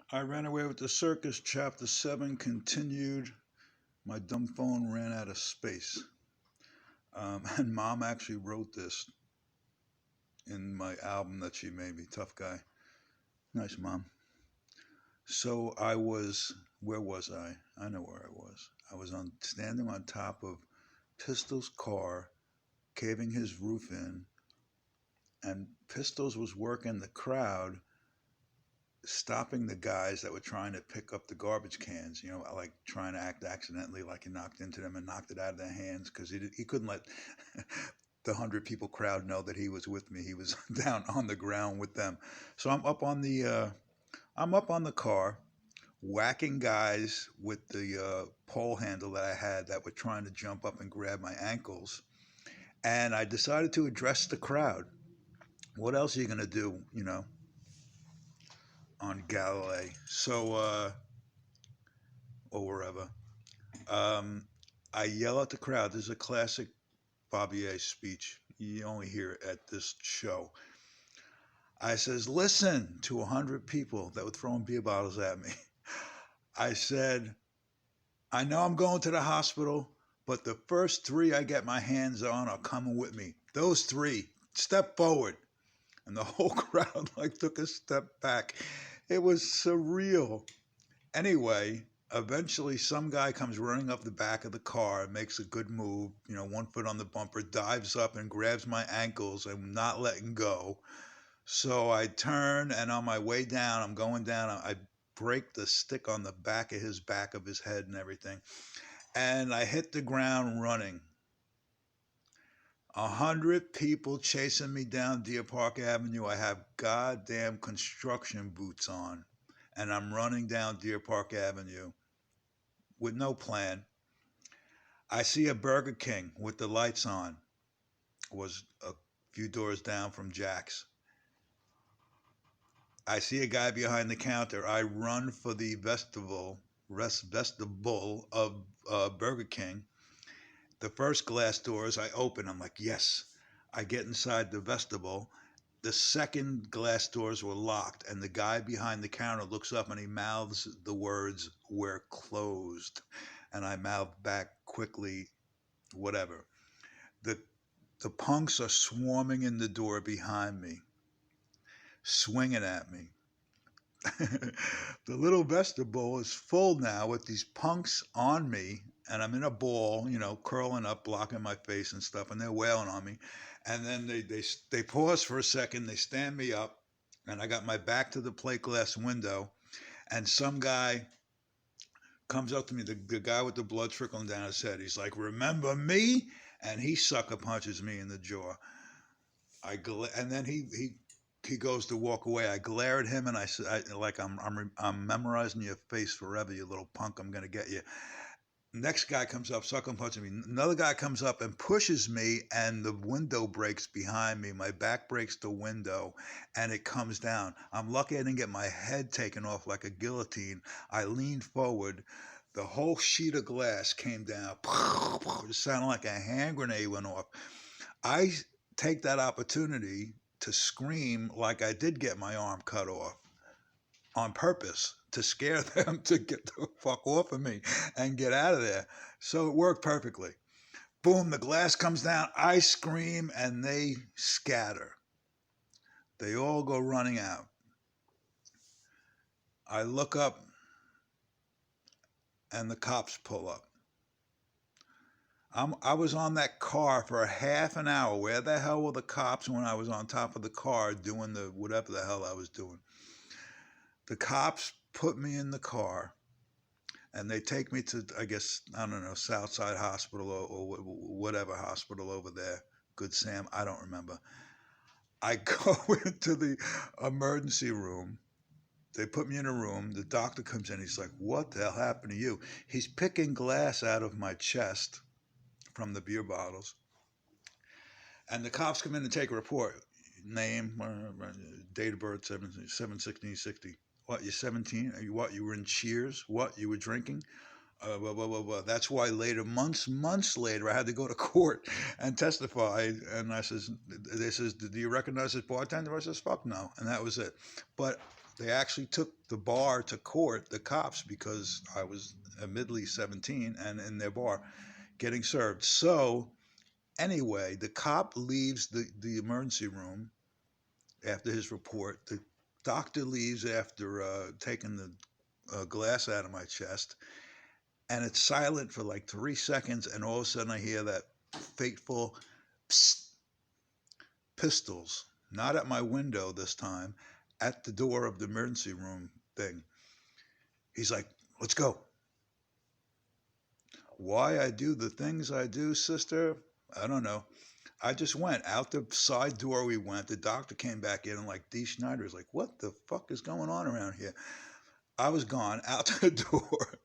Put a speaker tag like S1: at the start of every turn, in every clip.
S1: I ran away with the circus. Chapter 7 continued. My dumb phone ran out of space. And mom actually wrote this in my album that she made me. Tough guy. Nice, mom. So where was I? I know where I was. I was standing on top of Pistol's car, caving his roof in, and Pistols was working the crowd, stopping the guys that were trying to pick up the garbage cans, like trying to act accidentally like he knocked into them and knocked it out of their hands because he couldn't let the 100 people crowd know that he was with me. He was down on the ground with them. So I'm up on the car, whacking guys with the pole handle that I had that were trying to jump up and grab my ankles. And I decided to address the crowd. What else are you going to do, on Galilee? Or wherever. Um, I yell at the crowd. This is a classic Bobbier speech. You only hear it at this show. I says, listen to 100 people that were throwing beer bottles at me. I said, I know I'm going to the hospital, but the first 3 I get my hands on are coming with me. Those 3, step forward. And the whole crowd took a step back. It was surreal. Anyway, eventually some guy comes running up the back of the car, makes a good move, 1 foot on the bumper, dives up and grabs my ankles and not letting go. So I turn, and on my way down, I'm going down, I break the stick on the back of his head and everything. And I hit the ground running. 100 people chasing me down Deer Park Avenue. I have goddamn construction boots on, and I'm running down Deer Park Avenue with no plan. I see a Burger King with the lights on. It was a few doors down from Jack's. I see a guy behind the counter. I run for the vestibule of Burger King. The first glass doors I open. I'm like, yes. I get inside the vestibule. The second glass doors were locked, and the guy behind the counter looks up and he mouths the words, "We're closed." And I mouth back quickly, whatever. The, the punks are swarming in the door behind me, swinging at me. The little vestibule is full now with these punks on me, and I'm in a ball, curling up, blocking my face and stuff, and they're wailing on me. And then they pause for a second, they stand me up, and I got my back to the plate glass window, and some guy comes up to me, the guy with the blood trickling down his head. He's like, "Remember me?" And he sucker punches me in the jaw. And then he goes to walk away. I glare at him and I said, like I'm memorizing your face forever, you little punk. I'm gonna get you. Next guy comes up, sucker punching me. Another guy comes up and pushes me, and the window breaks behind me. My back breaks the window, and it comes down. I'm lucky I didn't get my head taken off like a guillotine. I leaned forward. The whole sheet of glass came down. It sounded like a hand grenade went off. I take that opportunity to scream like I did get my arm cut off on purpose to scare them to get the fuck off of me and get out of there. So it worked perfectly. Boom, the glass comes down. I scream and they scatter. They all go running out. I look up and the cops pull up. I was on that car for a half an hour. Where the hell were the cops when I was on top of the car doing the whatever the hell I was doing? The cops put me in the car and they take me to, I guess, I don't know, Southside Hospital or whatever hospital over there. Good Sam, I don't remember. I go into the emergency room. They put me in a room. The doctor comes in. He's like, "What the hell happened to you?" He's picking glass out of my chest from the beer bottles. And the cops come in and take a report. Name, date of birth, 7/16/60. What, you're 17? You were in Cheers? What, you were drinking? Blah, blah, blah, blah. That's why later, months later, I had to go to court and testify. And they says, "Do you recognize this bartender?" I says, "Fuck no." And that was it. But They actually took the bar to court, the cops, because I was admittedly 17 and in their bar getting served. So anyway, the cop leaves the emergency room after his report. The doctor leaves after taking the glass out of my chest. And it's silent for like 3 seconds. And all of a sudden, I hear that fateful psst, pistols, not at my window this time, at the door of the emergency room thing. He's like, let's go. Why I do the things I do, sister, I don't know. I just went out the side door. We went. The doctor came back in and like D. Schneider's like, what the fuck is going on around here? I was gone out the door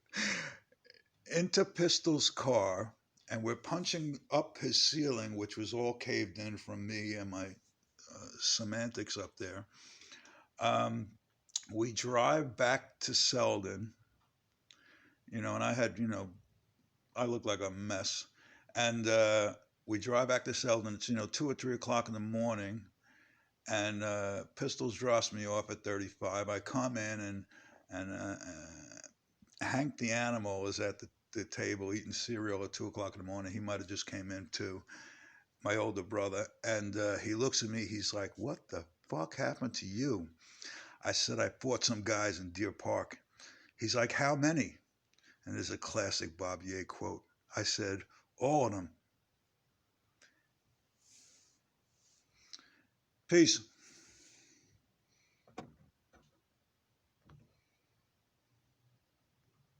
S1: into Pistol's car, and we're punching up his ceiling, which was all caved in from me and my semantics up there. Um, we drive back to Selden, and I had, I looked like a mess. And we drive back to Selden. It's, 2 or 3 o'clock in the morning. And Pistols drops me off at 35. I come in, and Hank the animal is at the table eating cereal at 2 o'clock in the morning. He might have just came in too, my older brother. And he looks at me. He's like, what the fuck happened to you? I said, I fought some guys in Deer Park. He's like, how many? And there's a classic Bob Ye quote. I said, all of them. Peace.